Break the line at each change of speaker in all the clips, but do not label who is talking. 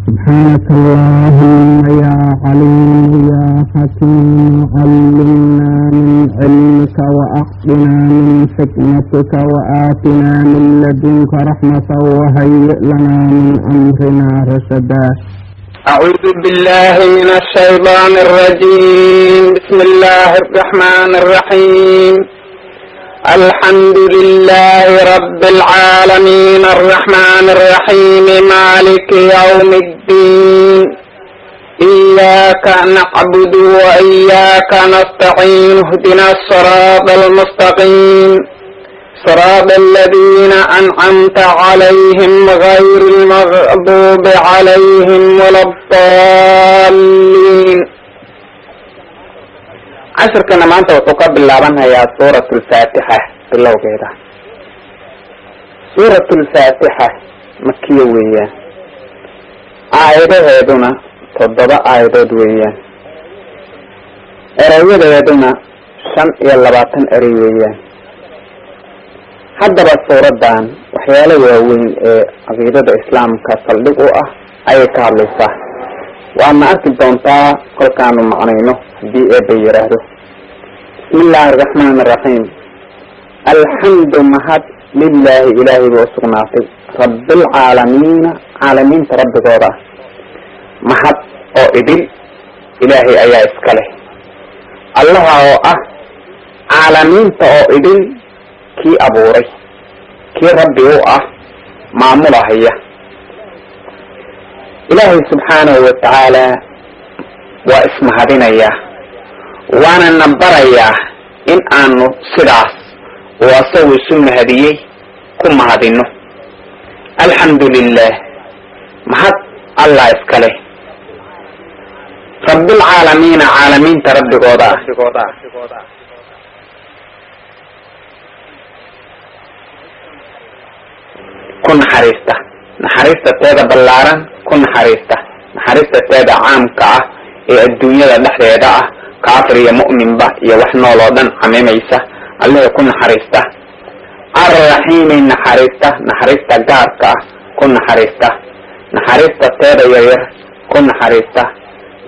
سبحانك اللهم يا عليم يا حكيم علمنا من علمك وأعطنا من حكمتك وآتنا من لدنك رحمة وهيئ لنا من أمرنا رشدا.
أعوذ بالله من الشيطان الرجيم. بسم الله الرحمن الرحيم. الحمد لله رب العالمين الرحمن الرحيم مالك يوم الدين. إياك نعبد وإياك نستعين. اهدنا الصراط المستقيم صراط الذين أنعمت عليهم غير المغضوب عليهم ولا الضالين. casharkana maanta wuxuu ka bilaabanhayaa suuratu lfaatixa bilowgeeda. suuratu lfaatixa makiya weeyaan, aayadaheeduna 7 aayadood weeyaan, erayadeeduna 25 erey weeyaan. haddaba suuradan waxyaalo waaweyn ee caqiidada islaamka saldhig u ah ayay ka hadlaysaa. waana arki doontaa kolkaanu macnayno haddii eebba yidhaahdo. bismi illaahi araxmaan araxiim. alxamdu mahad lilaahi ilaahay buu usugnaatay, rabbilcaalamiina caalamiinta rabbigooda ah. mahad oo idil ilaahay ayaa iska leh, allaha oo ah caalamiinta oo idil kii abuuray, kii rabbi u ah maamulahaya. ilaahay subxaanahu watacaala waa ismahadinayaa, waana na barayaa in aanu sidaas oo asagu isu mahadiyey ku mahadino. alxamdu lilah, mahad allah iska leh, rabbilcaalamiina caalamiinta rabbigooda ah. ku naxariista, naxariista teeda ballaaran ku naxariista, naxariista teeda caamka ah ee adduunyada dhexdeeda ah, kaafir iyo mu'minba iyo wax nool oo dhan camimaysa, allaha ku naxariista. arraxiimi, naxariista, naxariista gaarka ah ku naxariista, naxariista teeda yaryar ku naxariista,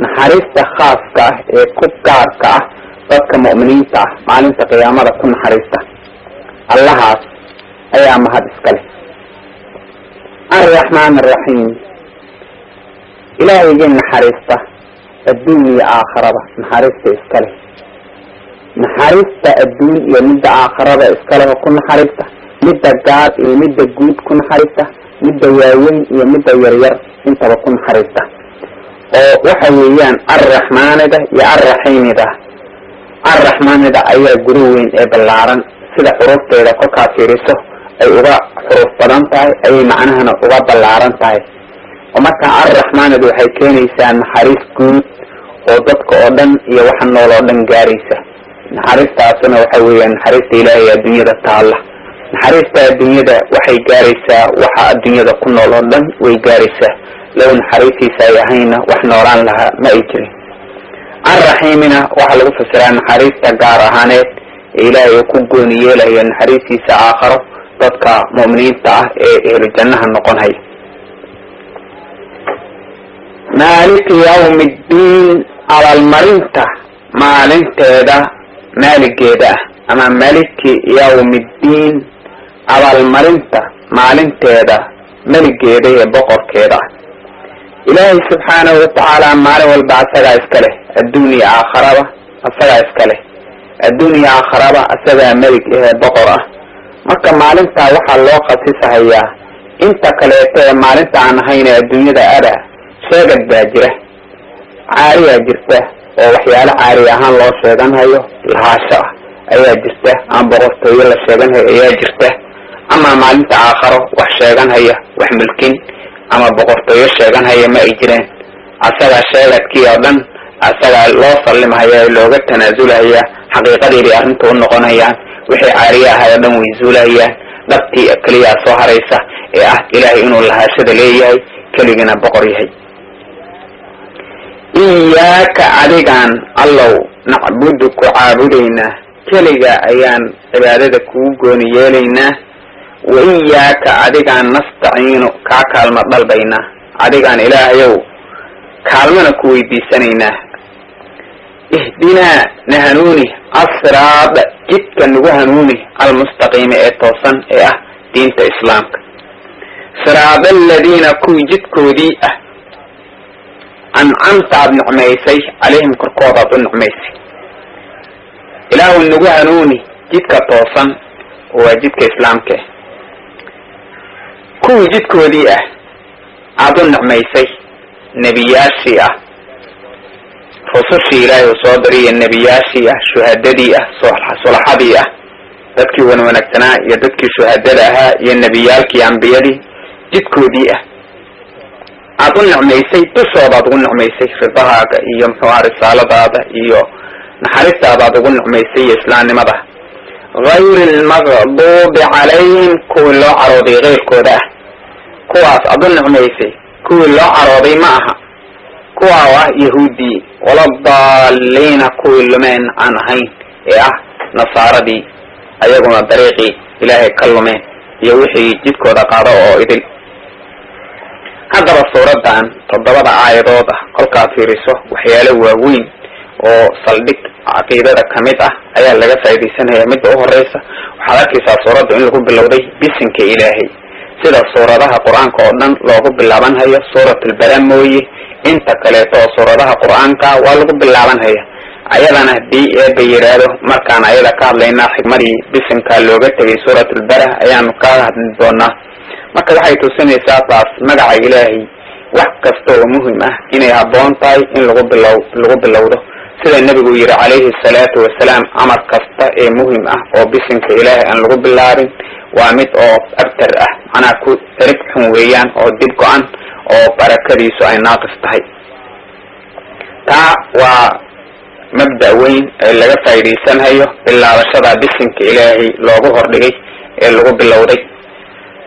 naxariista khaaska ah ee ku gaarka ah dadka mu'miniinta ah maalinta qiyaamada ku naxariista. allahaas ayaa mahad iska leh. arraxmaan araxiim, ilaahayga naxariista adduun iyo aakhiraba naxariista iska leh. naxariista adduun iyo midda aakhirada iska leh oo ku naxariista, midda gaar iyo midda guud ku naxariista, midda waaweyn iyo midda yaryar intaba ku naxariista. oo waxa weeyaan arraxmaanida iyo arraxiimida. arraxmaanida ayaa guri weyn ee ballaaran, sida xurufteeda kolkaa fiiriso ay uga xuruf badan tahay ayay macnahana uga ballaaran tahay. oo markaa arraxmaanida waxay keenaysaa naxariis guud oo dadka oo dhan iyo waxa nool oo dhan gaaraysa. naxariistaasuna waxa weeyaan naxariista ilaahay adduunyada taalla. naxariista adduunyada waxay gaaraysaa waxa adduunyada ku nool oo dhan way gaaraysaa. low naxariistiisa ay ahayna wax noolaan lahaa ma ay jirin. arraxiimina waxaa lagu fasiraa naxariista gaar ahaaneed ee ilaahay uu ku gooni yeelayo naxariistiisa aakharo dadka mu'miniinta ah ee ehlu jannaha noqon haya. maaliki yawmi ddiin, abaalmarinta maalinteeda maaligeeda ah, ama maliki yawmi ddiin, abaalmarinta maalinteeda maligeeda ee boqorkeeda ah. ilaahay subxaanahu watacaala maalin walba asagaa iska leh, adduun iyo aakhiraba asagaa iska leh. adduun iyo aakhiraba asagaa melig ee boqor ah. marka maalintaa waxaa loo khasisahayaa inta kaleeto ee maalinta aan ahayn ee adduunyada ada sheegad baa jira, caariyaa jirta oo waxyaalo caari ahaan loo sheeganhayo lahaasho ah ayaa jirta, ama boqortooyo la sheeganhayo ayaa jirta. ama maalinta aakharo wax sheeganhaya, wax milkin ama boqortooyo sheeganhaya ma ay jireen. asagaa sheegadkii oo dhan asagaa loo sallimahaya ee looga tanaasulahaya, xaqiiqadeedii arrinta u noqonayaan, wixii caariye ahay oo dhan way zuulahayaan. dhabtii keliyaa soo haraysa ee ah ilaahay inuu lahaashada leeyahay, keligana boqor yahay. iyaaka adigaan allow nacbudu ku caabudaynaa, keliga ayaan cibaadada kugu gooni yeelaynaa. wa iyaaka adigaan nastaciinu kaa kaalma dalbaynaa, adigaan ilaahayow kaalmana ku weydiisanaynaa ihdinaa na hanuuni asiraada jidka nagu hanuuni almustaqiima ee toosan ee ah diinta islaamka siraada aladiina kuwii jidkoodii ah ancamta aad nicmaysay calayhim korkooda aad u nicmaysay ilaahu nagu hanuuni jidka toosan waa jidka islaamka kuwii jidkoodii ah aad u nicmaysay nebiyaashii ah rusushii ilaahay uu soo dariya nebiyaashii ah shuhadadii ah sulaxadii ah dadkii wanaagsanaa iyo dadkii shuhadada ahaa iyo nebiyaalkii ambiyadii jidkoodii ah aad u nicmaysay dushooda aad ugu nicmaysay ridahaaga iyo muxuuha risaaladaada iyo naxariistaada aad ugu nicmaysay iyo islaamnimada gayri lmaqduubi calayhim kuwii loo carooday keyrkooda ah kuwaas aad u nicmaysay kuwii loo carooday ma aha kuwa ah yahuudii wala daaliina kuwii lumeen aan ahayn ee ah nasaaradii ayaguna dariiqii ilaahay ka lumeen iyo wixii jidkooda qaado oo idil haddaba suuradan 7 aayadood ah kolkaad fiiriso waxyaalo waaweyn oo saldhig caqiidada kamid ah ayaa laga faa'iideysanaya midda u horeysa waxaad arkaysaa suuradda in lagu bilowday bisinka ilaahay sida suuradaha qur-aanka oo dhan loogu bilaabanhayo suuratul bara mooye inta kaleeto oo suuradaha qur-aanka waa lagu bilaabanhaya ayadana hadii eeba yiraahdo markaan ayada ka hadlaynaa xigmadii bisinka looga tegay suuratul bara ayaanu ka hadli doonaa marka waxay tusinaysaa taas magaca ilaahay wax kasta oo muhiim ah inay habboon tahay in lagu bilowdo sida nabigu yiri calayhi salaatu wasalaam amar kasta ee muhiim ah oo bisinka ilaahay aan lagu bilaabin waa mid oo abtar ah macnaa ku tarib xun weeyaan oo dib go-an oo barakadiisu ay naaqis tahay taa waa mabda weyn ee laga faa'iideysanayo bilaabashada bisinka ilaahay loogu hordhigay ee lagu bilowday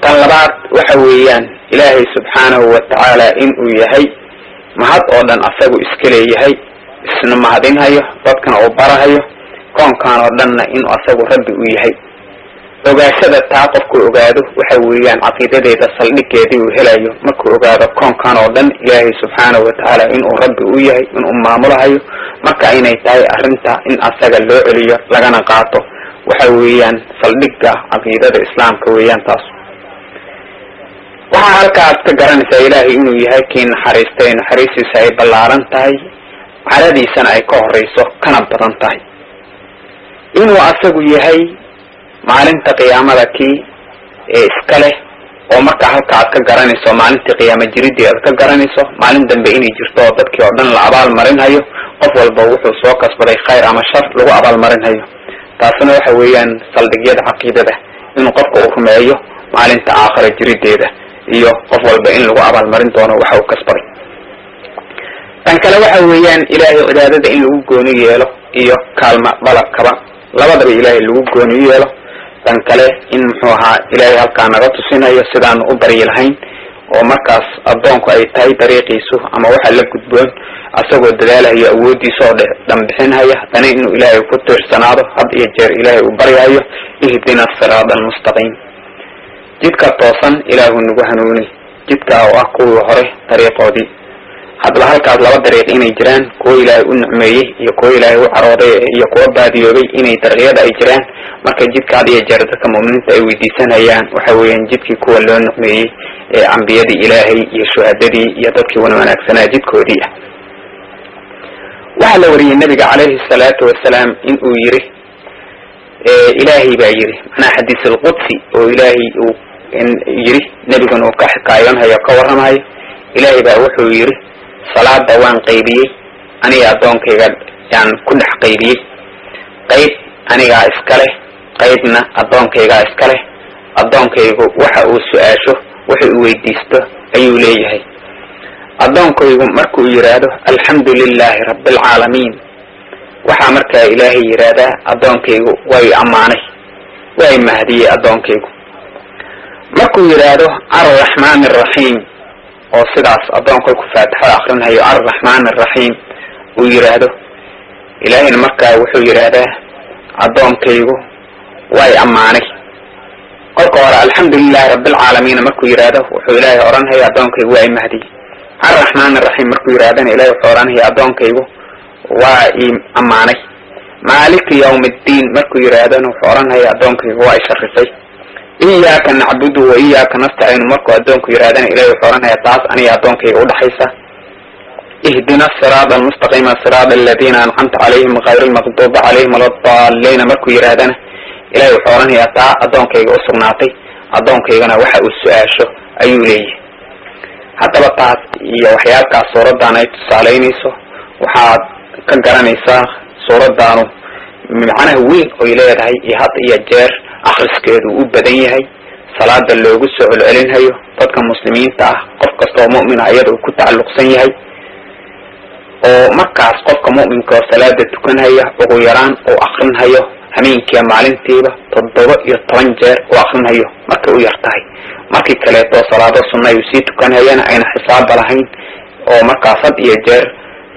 tan labaad waxa weeyaan ilaahay subxaanahu wa tacaala inuu yahay mahad oo dhan asagu iska leeyahay isna mahadinhayo dadkana uu barahayo koonkaan oo dhanna inuu asagu rabbi u yahay ogaashada taa qofku ogaado waxa weeyaan caqiidadeeda saldhigeedii uu helayo markuu ogaado koonkaan oo dhan ilaahay subxaanahu wa tacaala inuu rabbi u yahay inuu maamulahayo marka inay tahay arrinta in asaga loo celiyo lagana qaato waxa weeyaan saldhigga caqiidada islaamka weeyaan taas waxaa halkaas ka garanaysaa ilaahay inuu yahay kii naxariistay naxariistiisa ay ballaaran tahay caradiisana ay ka horeyso kana badan tahay inuu asagu yahay maalinta qiyaamada kii ee iska leh oo marka halka aad ka garanayso maalintii qiyaamo jiridii aad ka garanayso maalin dambe inay jirto oo dadkii oo dhan la abaalmarinhayo qof walba wuxuu soo kasbaday khayr ama shar lagu abaalmarinhayo taasina waxa weeyaan saldhigyada caqiidada inuu qofka uu rumeeyo maalinta aakhira jirideeda iyo qof walba in lagu abaalmarin doono waxa uu kasbaday tan kale waxa weeyaan ilaahay cibaadada in lagu gooni yeelo iyo kaalma balabkaba labadaba ilaahay lagu gooni yeelo tan kale in muxuu ahaa ilaahay halkaa naga tusinayo sidaan u baryi lahayn oo markaas addoonku ay tahay dariiqiisu ama waxa la gudboon asagoo dadaalayo awoodiisa oo dhanbixinhaya haddana inuu ilaahay ku tiirsanaado had iyo jeer ilaahay uu baryayo ihdina siraada almustaqiim jidka toosan ilaahu nagu hanuuni jidka oo ah kuwii hore dariiqoodii haddaba halkaas laba dariiq inay jiraan kuwa ilaahay u nicmeeyey iyo kuwa ilaahay u carooday iyo kuwa baadiyoobay inay dariiqyada ay jiraan marka jidka had iyo jeer dadka mu'miniinta ay weydiisanayaan waxa weeyaan jidkii kuwa loo nicmeeyey ee ambiyadii ilaahay iyo shuhadadii iyo dadkii wanaagsanaa jidkoodii ah waxaa la wariyey nabiga calayhi salaatu wasalaam inuu yiri ilaahay baa yiri macnaa xadiis alqudsi oo ilaahay uu yiri nabiguna uu ka xikaayoonhayo ka warramayo ilaahay baa wuxuu yiri salaada waan qaybiyey aniga addoonkayga yaan ku dhex qaybiyey qayb anigaa iska leh qaybna addoonkaygaa iska leh addoonkaygu waxa uu su-aasho wuxuu u weydiisto ayuu leeyahay addoonkaygu markuu yidhaahdo alxamdu lilaahi rabbialcaalamiin waxaa markaa ilaahay yidhaahdaa addoonkaygu way ammaanay way mahdiyey addoonkaygu markuu yidhaahdo arraxmaan arraxiim oo sidaas addoonka ku faatixada akrinhayo arraxmaan arraxiim uu yidhaahdo ilaahayna markaa wuxuu yidhaahdaa addoonkaygu way ammaanay kolka hore alxamdu lilahi rabbialcaalamiin markuu yidhaahdo wuxuu ilaahay odhanhayo addoonkaygu way mahdiyey الرحمن الرحيم مركو يرادن إلهي وحوران هي أدون كيبو وإي أماني مالك يوم الدين مركو يرادن وحوران هي أدون كيبو وإي شرفي إياك نعبد وإياك نستعين مركو أدون يرادن إلهي وحوران هي تاس أني أدون كيبو دحيسة اهدنا الصراط المستقيم الصراط الذين أنعمت عليهم غير المغضوب عليهم ولا الضالين مركو يرادن إلهي وحوران هي تا أدون كيبو أسرناتي أدون كيبو وحا أسؤاشو أيو ليه haddaba taas iyo waxyaalkaas suuraddan ay tusaalaynayso waxaad ka garanaysaa suuraddaanu macnaha weyn oo ay leedahay iyo had iyo jeer akhriskeedu u badan yahay salaada loogu soo celcelinhayo dadka muslimiinta ah qof kastoo mu'min ah iyada uu ku tacalluqsan yahay oo markaas qofka mu'minka oo salaada tukanhaya ugu yaraan oo akhrinhayo hameenkii maalintiiba 7 jeer oo akhrinhayo marka uu yartahay markii kaleeto salaado sunna ay sii tukanayaan ayna xisaab lahayn oo markaas had iyo jeer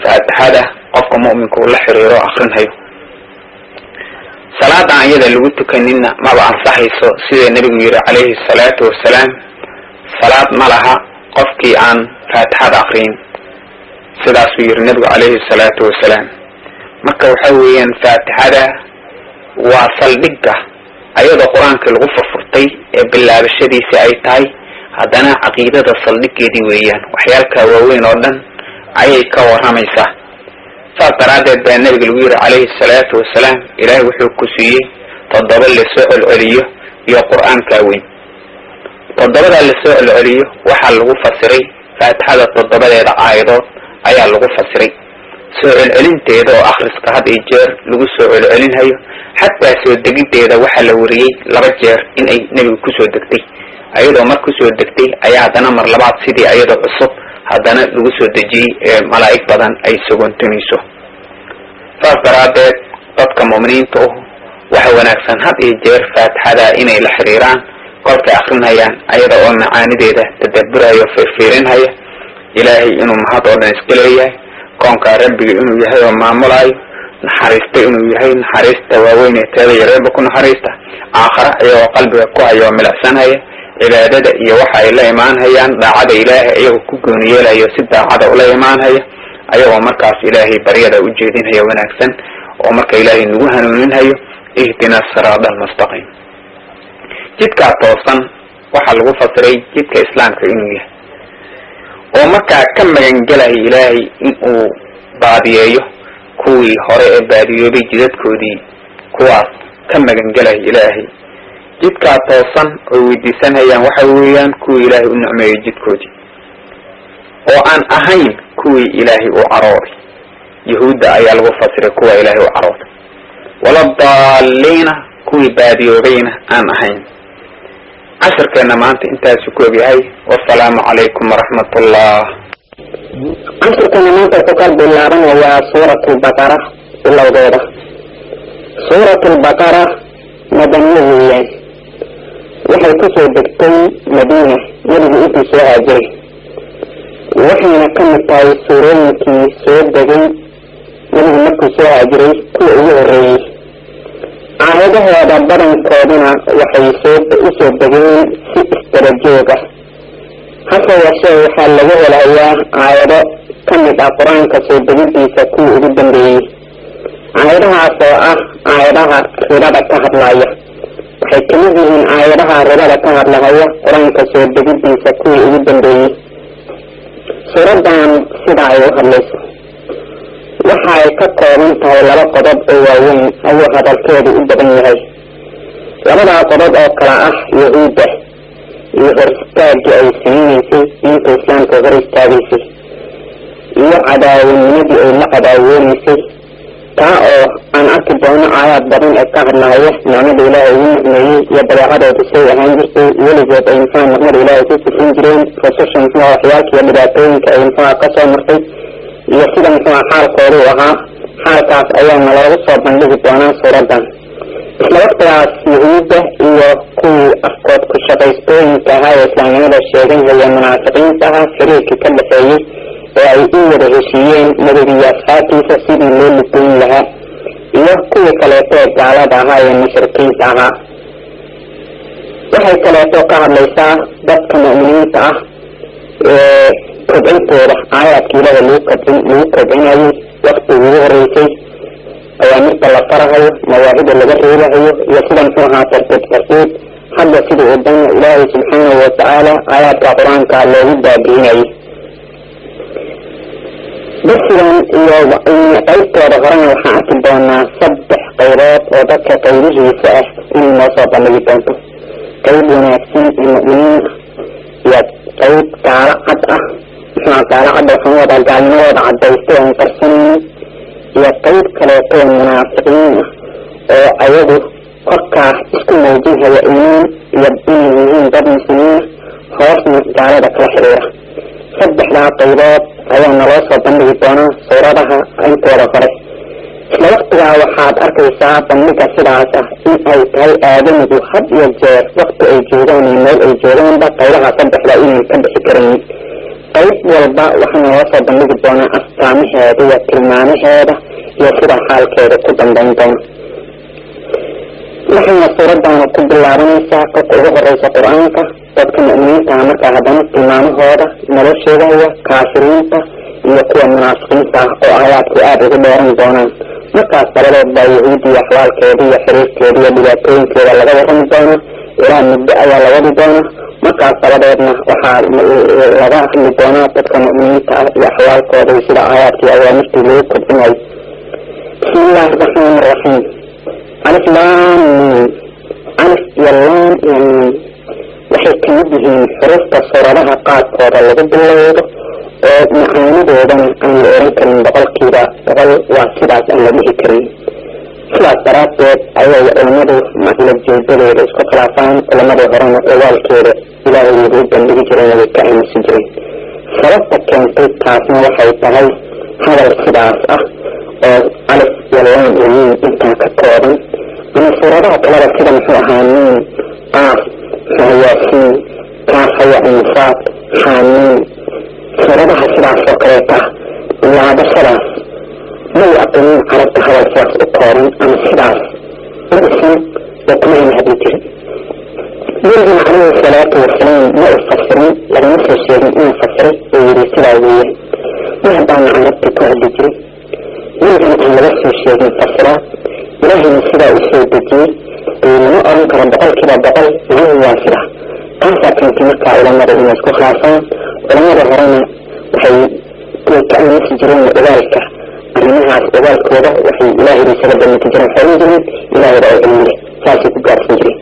faatixada qofka mu'minka uu la xiriiro akhrinhayo salaada ayada lagu tukanina ma ba ansaxayso sida nabigu yiri calayhi salaatu wasalaam salaad ma laha qofkii aan faatixada akhrin sidaas uu yiri nabigu calayhi salaatu wasalaam marka waxa weeyaan faatixada waa saldhigga ayada quraanka lagu furfurtay ee bilaabashadiisa ay tahay haddana aqeedada saldhigeedii weeyaan waxyaalka waaweyn oo dhan ayay ka waramaysaa saadaradeed baa nabiga lagu yiri calayhi salaatu wasalaam ilaahay wuxuu ku siiyey 7 la soo celceliyo iyo quraanka weyn 7 la soo celceliyo waxa lagu fasiray faatixada 7deeda aayadood ayaa lagu fasiray soo celcelinteeda oo akhriska had iyo jeer lagu soo celcelinhayo حتى سو دقيقة وحا لوريي 2 jeer in ay nabiga ku soo degtay ayadoo mar ku soo degtay ayaa hadana mar labaad sidii ayadoo cusub hadana lagu soo dejiyay malaa'ig badan ay sugantinayso faasaradeed dadka muuminiinta waxa wanaagsan had iyo jeer faatixada inay la xiriiraan kolka akhrinayaan ayadoo oo macaanideeda tadabburayo fiirinaya ilaahay inuu mahad oo dhan iska leeyahay koonka rabbiga inuu yahay oo maamulayo naxariista inuu yahay naxariista waaweyn ee taada yareeba ku naxariista aakhira iyo qalbiga ku hayo milacsanaya cibaadada iyo waxa ay la imaanayaan daacada ilaahay ayagoo ku gooniyeelayo si daacada u la imaanaya ayagoo markaas ilaahay baryada u jeedinaya wanaagsan oo marka ilaahay nagu hanuuninhayo ihdina siratal mustaqim jidka toosan waxa lagu fasiray jidka islaamka inuu yahay oo marka ka magan galay ilaahay in uu baadiyeeyo kuwii hore ee baadiyoobay jidadkoodii kuwaas ka magan galay ilaahay jidka toosan oo weydiisanayaan waxa weeyaan kuwii ilaahay u nicmeeyay jidkoodii oo aan ahayn kuwii ilaahay u carooday yahuuda ayaa lagu fasiray kuwa ilaahay u carooday wala daalina kuwii baadiyoobayna aan ahayn casharkeena maanta intaas ku ogyahay wassalaamu calaykum waraxmatullah
casharkeena maanta ku kala bilaabanaya suuratul baqara bilowgeeda suuratul baqara madaniyad waxay ku soo degtay madiina nabigu intii soo haajiray waxayna ka mid tahay suurooyinkii soo degay nabigu markuu soo haajiray kuwa ugu horreeyey aayadaheeda badankooduna waxay usoo degeen si istarajoog ah hase yeeshee waxaa laga helayaa aayado ka mid ah qur-aanka soo degidiisa kuwa ugu dambeeyey aayadahaas oo ah aayadaha ribada ka hadlaya waxay kamid yihiin aayadaha ribada ka hadlahaya qur-aanka soo degidiisa kuwa ugu dambeeyey suuradan sida ay u hadlayso waxa ay ka kooban tahay 2 qodob oo waaweyn ayuu hadalkeedu u badan yahay 2 qodob oo kala ah yahuuda iyo hortaagii ay samaynaysay diinta islaamka hor istaagaysay iyo cadaawanimadii ay la cadaawoonaysay taa oo aan arki doono aayaad badan ee ka hadlaya nicmada ilaahay ugu nicmeeyey iyo dabeecadooda say ahaan jirtay weligood ay muxuu nicmada ilaahay ku sifrin jireen rususha muxuu waxyaalka iyo dhibaatooyinka ay muxuu ka soo martay iyo sida muxuu xaalkoodu ahaa xaalkaas ayaana loogu soo bandhigi doonaa suuradan isla waqtigaas yahuuda iyo kuwii afkood ku shaqaystooyinka ahaa ee islaamnimada sheeganaya munaafiqiinta ahaa xiriirkii ka dhexeeyey ee ay u wada heshiiyeen nabiga asxaabtiisa sidii loo lugoyn lahaa iyo kuwii kaleeto ee gaalada ahaa ee mushrikiinta ahaa waxay kaleeto ka hadlaysaa dadka mu'miniinta ah ee kobcintooda aayaadka ilaahay lagu kobcinayo waktigii ugu horeysay awaamirta la farahayo mawaahida laga reebahayo iyo sida muxuu ahaa tartiib tartiib hadda sidii uu dana ilaahay subxaanahu watacaala aayaadka qur-aanka loogu baabi'inayo. darsigan iyo qaybtooda horena waxaan arki doonaa 3 qaybood oo dadka qaybihiisa ah inay noo soo bandhigi doonto. qayb wanaagsan oo mu'miniin iyo qayb gaalo cad ah muxuu gaalo cad waxaan wadaa gaalnimadooda cadaystay aan qarsanaynin iyo qayb kaleeto munaafiqiin ah oo ayagu korkaa isku muujinhaya iimaan iyo inay yihiin dad muslimiin hoosna gaalada kala xiriira. 3 qaybood ayaa naloo soo bandhigi doonaa suuradaha intooda hore. isla waqtigaa waxaad arkaysaa bandhiga sidaas ah in ay tahay aadamigu had iyo jeer waqti ay joogaan iyo meel ay joogaanba qaybaha 3 inay ka bixi karayn. qayb walba waxaa naloo soo bandhigi doonaa astaamaheeda iyo tilmaamaheeda iyo sida xaalkeeda ku dambayn doona. waxayna suuradaana ku bilaabanaysaa kolka ugu horeysa qur-aanka dadka mu'miniinta markaa haddana tilmaamahooda noloshooda iyo kaafiriinta iyo kuwa munaafiqiinta ah oo aayaadku aada ugu dheeran doonaan. markaas dabadeed baa yahuudi iyo axwaalkeeda iyo xiriirkeeda iyo dhibaatooyinkeeda laga warrami doona ilaa muddo ayaa la wadi doona. markaas dabadeedna waxaa laga hadli doonaa dadka mu'miniinta ah iyo axwaalkooda iyo sida aayaadkii awaamirtii lagu kobcinayo. bismillaahi raxmaani raxiim. alif laam miim. alif iyo laam iyo miim waxay kamid yihiin xurufta suuradaha qaadkooda lagu bilowdo oo macaanidoodana aan la oran karin boqolkiiba boqol waa sidaas aan la dhihi karin. sidaas daraaddeed ayay culamadu la jeedadeeda isku khilaafaan. culamadii horena ogaalkeeda ilaahay lagu bandhigi jireen way ka aaminsan jireen. sababta keentay taasna waxay tahay hadal sidaas ah oo alif iyo laam iyo miim intaa ka kooban ama suuradaha kaleba sida muxuu ahaa miim qaaf yaasiin kaaf haya insaad xaamiin suuradaha sidaas oo kaleeta laabashadaas may aqonin carabta hadal sidaas u kooban ama sidaas u dhisan oo kuma ayna hadli jirin. nabigana calayhi salaatu wasalaam ma u fasirin lagama soo sheegin inuu fasiray oo yidhi sidaa weeyaan ma haddaana carabta ku hadli jirin. nabigana aan laga soo sheegin fasiraad ilaahayna sidaa u soo dejiyey lama oran karo boqolkiiba boqol macnuhu waa sidaa. taasaa keentay markaa culamada inay isku khilaafaan. culamada horena waxay ka aaminsi jireen ogaalka arrimahaas ogaalkooda waxay ilaahayda isaga damiti jireen xorin jirin ilaahayda oo cilmi leh saasay ku gaarsan jireen.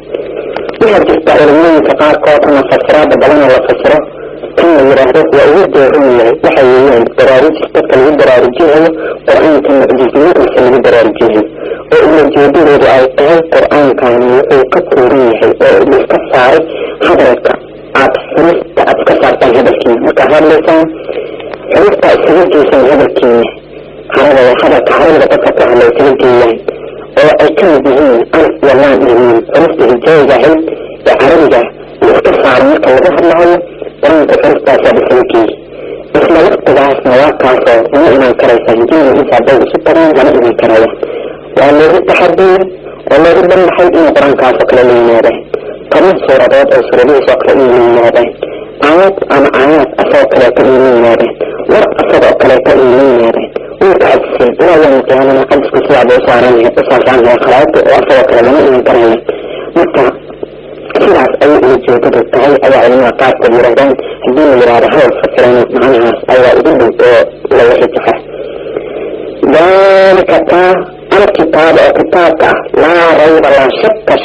waxaa jirta culimooyinka qaarkood ama fasiraada badan oo la fasiro kan la yidhaahdo waa ugu dooran yahay waxa weeyaan baraarujis dadka lagu baraarujinayo qur-aanka mucjiznimadiisa lagu baraarujinayo oo ujeedadoodu ay tahay qur-aankani wuxuu ka kooban yahay oo iska saaray hadalka aad xurufta aad ka saartaan hadalkiina markaad hadlaysaan xurufta isaga geysan hadalkiina carabada hadalka carabada dadka ku hadla isaga geeyaan oo ay ka mid yihiin alif iyo laam iyo miim xurufta hijaayiga ahayd ee carabiga la iska saaro marka laga hadlahayo qur-aanka xuruftaasaa isaga geeyay. isla waqtigaasna waa kaasoo lama imaan karaysa jinni inta hadday isu taraan lama imaan karaya. waa loogu taxadiyey oo loogu banbaxay inuu qur-aankaasoo kale la yimaadaan. 10 suuradood oo suuradihiisoo kale inay la yimaadaan. aayad ama aayaad asagoo kaleeto inay la yimaadaan. war asagoo kaleeto inay la yimaadaan. wuu ka cajisay ilaa yawma qiyaamana cajisku sidaaba u saaraan yahay khalaaqda oo asagoo kale lama iman karaya. marka sidaas ayay ujeedadu tahay ayaa culimada qaarkood yidhahdaan. haddii la yidhaahdo hadal fasirana macnahaas ayaa ugu dhow oo laga xijaxa. dalika kaa الكتاب أو كتابك لا ريب لا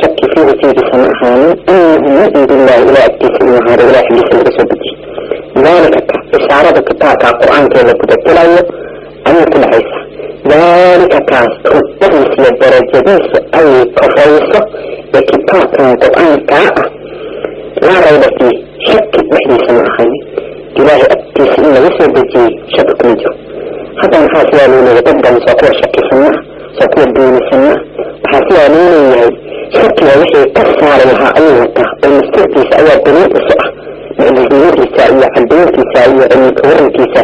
شك فيه في سماحان أنه من عند الله إلى أكتسل وهذا إلى حديث الرسول. ذلك إشارة كتابك القرآن كذا كتبتله أن كل عيسى ذلك كاس تدرس للدرجة ديس أي كفايسة لكتابك القرآن كاء لا ريب فيه شك وحدي سماحان إلهي أكتسل ورسول بجي شك كنجو هذا الحاس يالون يتبقى مساقوة شك سماح سكون دين السنة وحاسيها نوني شكلها وحي كسر لها أيوة المستقبل سأيا بنيء السؤال لأن البنيء السائية البنيء السائية أن يكون الكيسة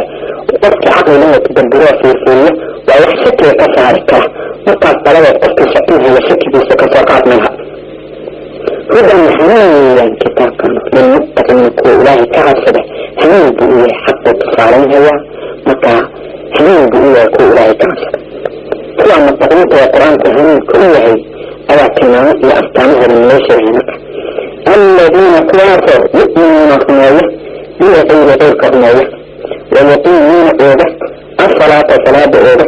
وقت عقل لها تدبرها في الفيلية ويح شكلها كسر لها وقت طلبت قصة شكلها هي شكل بسكساقات منها هدى حنين كتاب للمتقين كو إلهي كعسده حنين بإيه حق تصارين هو مكا حنين بإيه كو إلهي كعسده كل المتقين كو القرآن كهنين كو إلهي ألا كنا لأفتانه من ليشه مكا الذين كواتوا يؤمنون خناية بغير غير كرناية ويقيمون أوبة الصلاة صلاة أوبة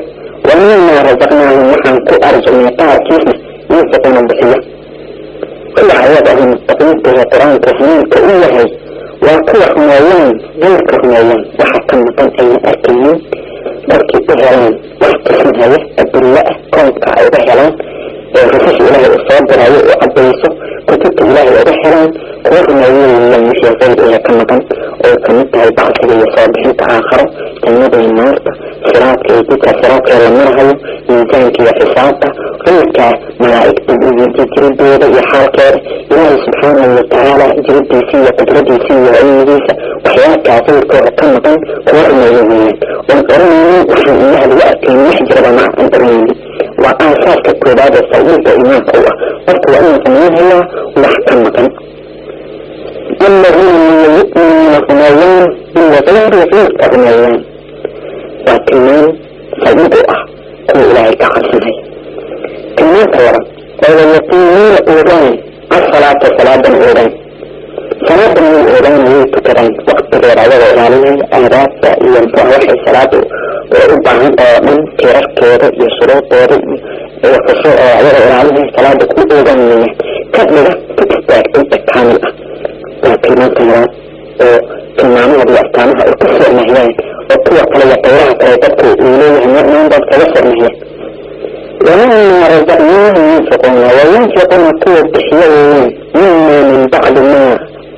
ومما رزقناهم نحن كو أرجو ميقار كيسنا ينفقون بحية كل عيادة المتقين كو القرآن كهنين كو إلهي وكو خنايان غير كرنايان وحتى مطن أي أركنين بركي إهلان واحتسن هاي الدلاء كونك عيدة هلان رفش إلهي أصاب برعي وعبيسه كتبت إلهي أبحران كوهنا يوم من يحيى غير إلى كمكان وكمتها بعض كده يصابحين تآخر تنبي النار صراط كيتك صراط لمرهو ميزان كي حسابك غيرك ملائكة جرد بيضا يحاك إلهي سبحانه وتعالى جرد بيسية قدرد بيسية وعيديسة وحياك عطيك وكمكان كوهنا يومين والقرآن وحن إله الوقت يحجر مع القرآن وآساس كالكوداد الصويت إيمان قوة وقوة أنه هي وحكمة الذين يؤمنون غنيان بغير غير غنيان وكمان صديقه كل إلهي حسنه كمان طورا ولا يقيمون أوران الصلاة صلاة أوران صلاة من الأوران يتكرين وقت غير عوض عليهم أهدات ينفع وحي صلاة وإبعان من كيرك كيرك يشروط كيرك يقصوا عوض عليهم صلاة كل أوران منه كبيرة تتستاك انت كاملة لكن ما تنرى كمعنى بأحكامها وكسر نهيان وقوة قلية طورها كريتك إليه من ضد كسر نهيان ومما رزقناهم ينفقون وينفقون قوة بحيوين مما من بعد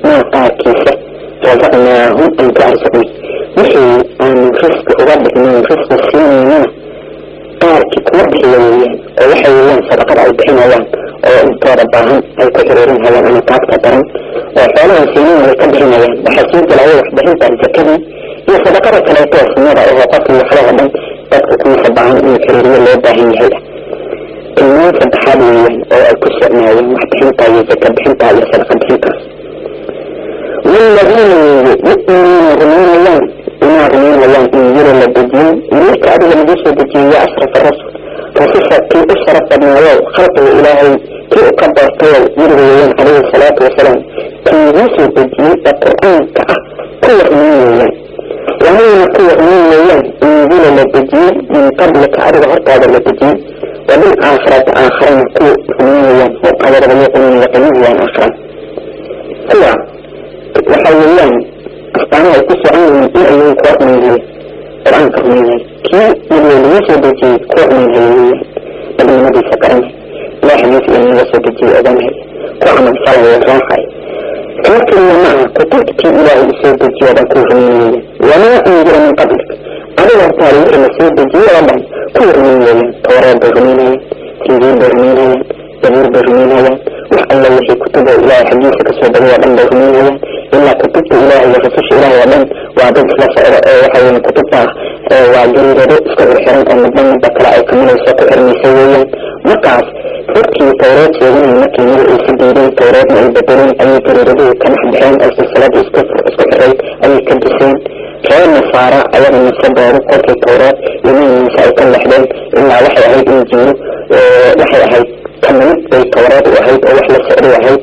ما قاكيسة رزقناهم أن تعرفني وحي أن رزق ربك من رزق السنين قارك وبحيوين وحيوين صدقات أي بحيوين وانتو رباهم أي كثيرين هلا أنا قاكتا برن وفعلها سنين لكبهن هلا وحسيت العوض بحيث أن تكبهن هي صدقات كلايتوس نورا إذا قتل وحلوها من تكون صباهم إن كثيرين اللي باهن هلا كمان صدحاليين أو الكسرناوين محتحين طاية كبهن طاية صدقات بحيث والذين يؤمنون غنيان إنا غنيان إنجيل للدجين إليك أبي المجيس الدجين يا أشرف الرسول فصفة كي أشرف النواو خلقه إلهي كي أكبر طول يرويين عليه الصلاة والسلام كي يسر الدجين القرآن كأه كل غنيان وهي كل غنيان إنجيل للدجين من قبل كأبي هرطة للدجين وبالآخرة آخرين كل غنيان وقال ربنا من غنيان آخرين هو وحيوان أستعمل كسو عنه من إيه كوات من هاي القرآن كرمين كي من يسو بجي كوات من هاي نبي نبي سكرني لا حديث أن يسو بجي أدم هاي وعمل صلى وراحي لكن معه كتبت إلهي يسو بجي أدم كوات من هاي وما أنجر من قبلك أنا وطاري إلا يسو بجي أدم كوات من هاي توراة برمين هاي تنجيل برمين هاي جميل برمين هاي وحالله وحي كتبه إلهي حديثك سو بجي أدم برمين هاي إلا كتبت إلهي وخصوص إلهي ومن وعدد خلاص وحيوان كتبتها وعجل رئيسك الحرام أن نبنى بكرة أي كمان يساق الحرميسيويا مقعف فكي توراة يغني مكي نرئي سبيلين توراة من البدرين أي ترددو كان حبحين أو سلسلات اسكفرين أي كدسين كان نصارى أيضا نصبارو قرق التوراة يمين النساء كان لحدين إلا وحي أهيد إنجيل وحي أهيد كمنت بالتوراة وأهيد أو وحي السعر وأهيد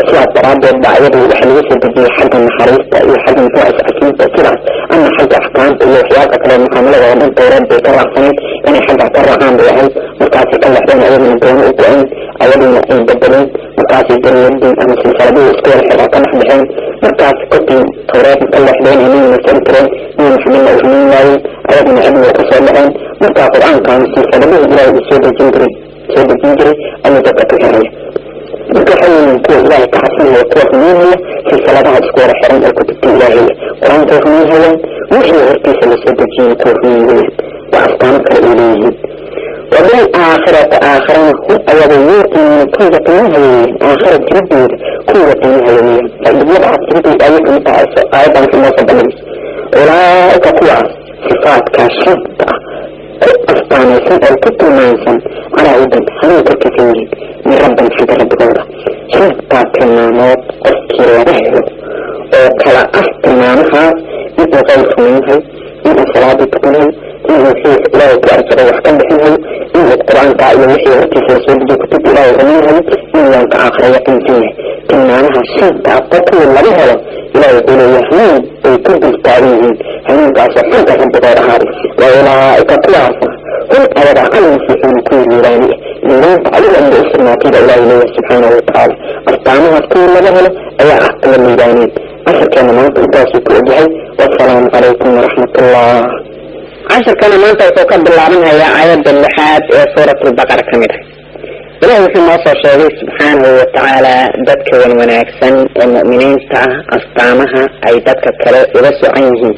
سواء الترابط بعيد وحي يوسف بجي حاجة من حريصة أي حاجة من فائس أكيد تأثيرا أما حاجة أحكام اللي حياتك لو محاملة وغضان التوراة بيطرع سنة يعني حاجة اعترع عام بأهيد مكاسي كان لحدين أيضا من دون أسبوعين أيضا من البدلين مكاسي جري يدين أما سلسلة اسكور حياتك كان لحدين مكاسي كتين توراة كان لحدين يمين مسلمترين من محمد الأجمين لاوين أيضا من عبد وقصة لعين مكاسي القرآن كان سلسلة بإجراء السيد الجندري سيد الجندري أما تتكتها بتحول من كل إلهي كحسنه وقوة منها في صلاة سكورة حرام الكتب الإلهية قرآن كوفنيها وحي غرقيس لسيدتين كوفنيها وأفكارك الإلهية وبالآخرة آخرين هم أيضيوت من قوة منها آخرة جربير قوة منها فإذا يبعث جربير أيضا متعسى أيضا في موسى بلنس أولئك قوة صفات كاشفة أستانسا الكتب مانسا على عبد حنوك كثير من رب حق رب غورة شنطة تمامات الكيرانه وكلا تمامها إذا غيث منها إذا صلاة تقنها إذا فيه لا يتأثر وحكم بحنها إذا القرآن تعالى وحي وكيف يسود كتب لا يغنيها إذا أنت آخر يقين فيه تمامها شنطة تطول لها لا يقول يهمين ويكب التعليم هم قاسحين تحب غير هذه وأولئك قياسا هم أولا المسلمين كل ميراني لمن تعلم أن الإسلام كده إلهي سبحانه وتعالى أستعمها كل لها أي أحكم الميراني عشر كان ما تقاسي كأجهي والسلام عليكم ورحمة الله. عشر كان ما تقاسي بالله منها يا آيات اللحاد سورة البقرة كاملة. إلهي في مصر شهيد سبحانه وتعالى ددك والمناكسن المؤمنين أستعمها أي ددك كلا يبسوا عنه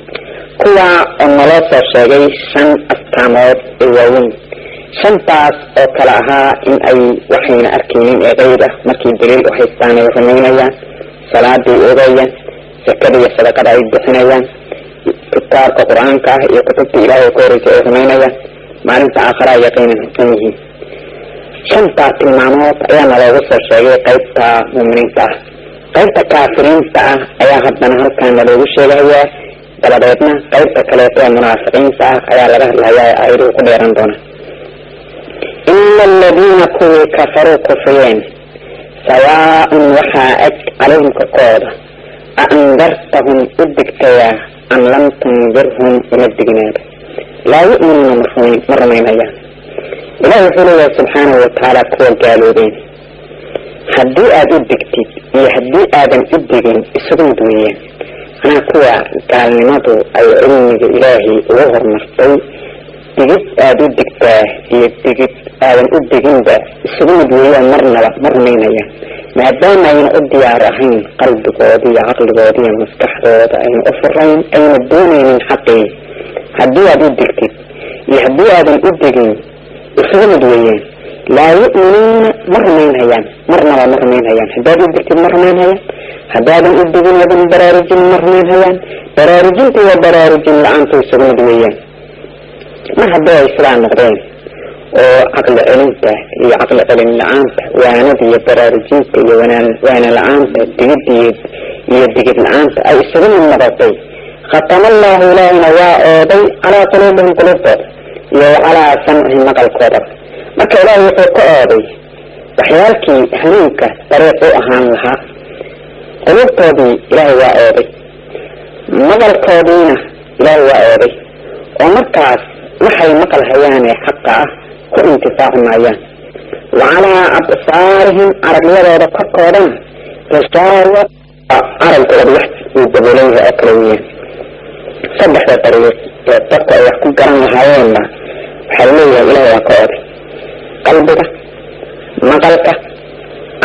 كوا الملاصر شهيد شن أستعمات اليوم شن تاس أو كلاها إن أي وحين أركينين إغيرة مكي دليل وحيستاني وفنينيا صلاة دي إغيرة سكرية صدقة أي بحنيا كتاب القرآن كاه يكتب إلهي كوري كإغنينيا معلومة آخرى يقينا حكمه شنطة المعموت أيام لو وصل شيء قيبتا مؤمنين قيبتا كافرين أيام حدنا هل كان لو شيء هي بلدتنا قيبتا كليتا منافقين أيام لغه الهياء أيضو قديران دونا إن الذين كفروا كفرين سواء وحاءك عليهم كقودة أأنذرتهم إدكتيا أن لم تنذرهم إلى الدقناب لا يؤمنون مرمين أيام إلهي يقول سبحانه وتعالى كوى قالوا هدي آدم دكتيب هدي آدم إدقين إسرين دوية أنا كوى قال لماذا أي علم إلهي وهر نفطي دقيت آدم دكتاه دقيت آدم إدقين با إسرين دوية مرمين أيام ما دام أين أدي عرحين قلب قوضي عقل قوضي مفتح قوضي أين أفرين أين الدوني من حقي هدي آدم دكتيب هدي آدم إدقين يسلم دويين لا يؤمنون مرمين هيان مرمين هيان حداد الدكتور مرمين هيان حداد الدكتور وبن برارجين مرمين هيان برارجين تيو برارجين لعنتو يسلم دويين ما حدا يسلام نقدين وعقل علمته هي عقل علم لعنته وانا دي برارجين تيو وانا لعنته دقيت لعنته أي يسلم النبطي ختم الله لنا وآدي على قلوبهم قلوبهم على سمعهم مقال كودر marka ilaahay wuxuu ka ooday waxyaalkii hanuunka dariiq u ahaan lahaa qulubtoodii ilaahay waa ooday maqalkoodiina ilaahay waa ooday oo markaas waxay maqal hayaanee xaqa ah ku intifaaci maayaan wacalaa absaarihim aragyadooda korkoodana rishaawa aragooda wax uu dabolan yahay oo kale weeyaan saddexda dariiq ee dadku ay wax ku garan lahaayeenna waxaa leeyahay ilaahay waa ka ooday qalbiga maqalka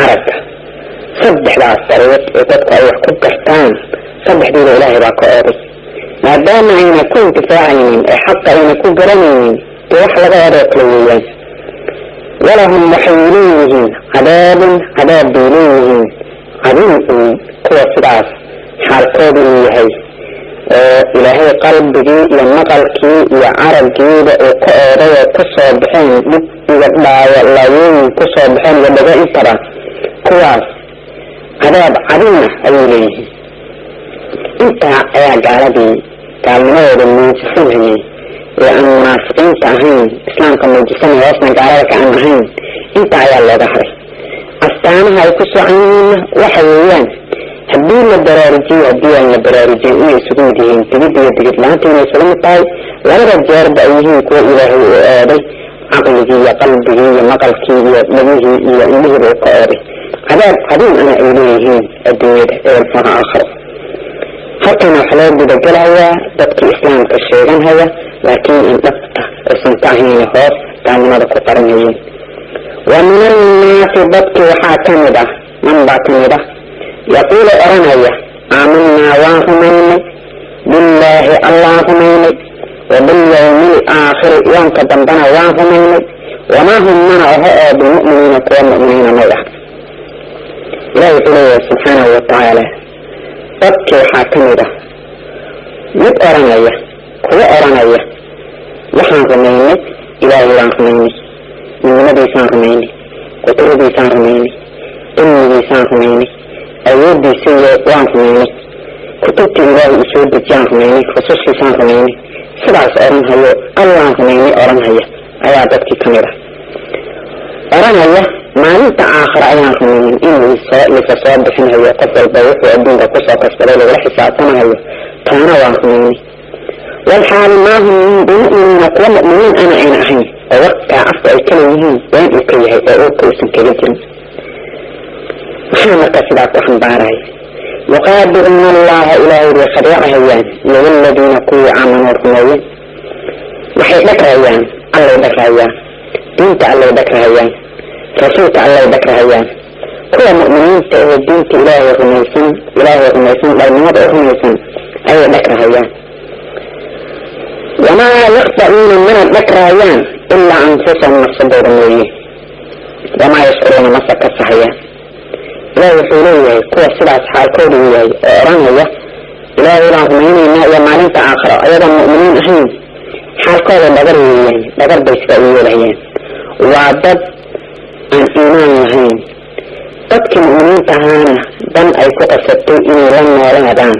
aragga saddexdaas dariiq ee dadku ay wax ku gartaan saddexdiina ilaahay baa ka ooday maadaama ayna ku intifaacaynin ee xaqa ayna ku garanaynin dee wax laga odoo kale weeyaan walahum waxay leeyihiin cadaab bay leeyihiin cadiim kuwa sidaas xaalkoodu uu yahay oo ilaahay qalbigii iyo maqalkii iyo araggiida uu ka ooday oo ka soo baxeen dhib iyo laayooyin ku soo baxeen iyo dhaga intaba kuwaas cadaab cadiima ayay leeyihiin intaa ayaa gaalnimadooda muujisanayay ee aan munaafiqiinta ahayn islaamka muujisanaya hoosna gaalada ka aan ahayn intaa ayaa looga haray astaamaha ay ku soconyihiinna waxa weeyaan haddii la baraarujiyo haddii aan la baraarujin inay isugu mid yihiin digid iyo digid la-aanta inay isugu mid tahay labada jeerba ay yihiin kuwa ilaahay uu ooday caqligii iyo qalbigii iyo maqalkii iyo dhagihii iyo indhihiiba uu ka ooday cadaab cadiim ana ay leeyihiin adduunyada ee alfaha aakhiro halkana waxa loo gudagalayaa dadkii islaamka sheeganhaya laakiin in dhabta aysan ka ahayn hoos gaalnimada ku qaranayeen wa min annaasi dadkii waxaa ka mid ah man baa ka mid ah يقول أرنيا آمنا وانهميني بالله الله هميني وباليوم الآخر وانك دنبنا وانهميني وما هم منعه بمؤمنين كوالمؤمنين ميح إلهي إليه سبحانه وتعالى تبكي حاكمده مد أرنيا كو أرنيا وحان هميني إلهي وانهميني من نبي سان هميني وطردي سان هميني إني إنسان هميني أيودي سيئ وان هميني كتبت الله إسود الجان هميني خصوص إنسان هميني سبعة أرن هيو الله هميني أرن هيا أيادتك كاميرا أرن هيا ما أنت آخر أيان هميني إني لفصاد بحين هيا قفل بيوك وأدين قصة قصة ولحي ساعتنا هيا كان وان هميني والحال ما هم بمؤمنين أقوى مؤمنين أنا أين أحيني ووقع أفضل كلمهم وين أكيه أوكو اسم كلمتهم محمد كسبات وحن باراي يقادر من الله إلهي بخديع هيان للذين كوا عملوا رموين وحي ذكر هيان الله ذكر هيان دينت الله ذكر هيان رسولت الله ذكر هيان كل مؤمنين دينت إلهي رميسون لأنه رميسون أي ذكر هيان وما يخطئون من الذكر هيان إلا أنفسهم نفسهم رموين وما يشعرون مسك الصحيان لا يحوليه كوى السبع أصحاب كوديه رانية لا يراهمين يا مالين آخر أيضا مؤمنين أحين حال كودة بغر بيسكائيه لهيان وعدد عن إيمان لهين تبكي مؤمنين تهانا دم أي كتفتو إني لما ولا دان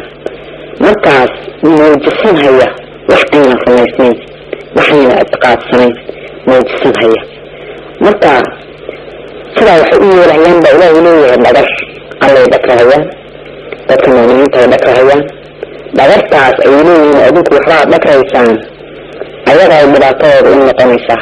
مركز موجسين هيا وحقين خميسين وحين اعتقاد سنين موجسين هيا مركز سلا وحقية لهيان بأولا وليه بغر الله يذكر هيان dadka muuminiinta dhakra hayaan dhagartaas ay leeyihiin adinku waxbaa dhakraysaan ayaga ay dhibaatadooda u noqonaysaa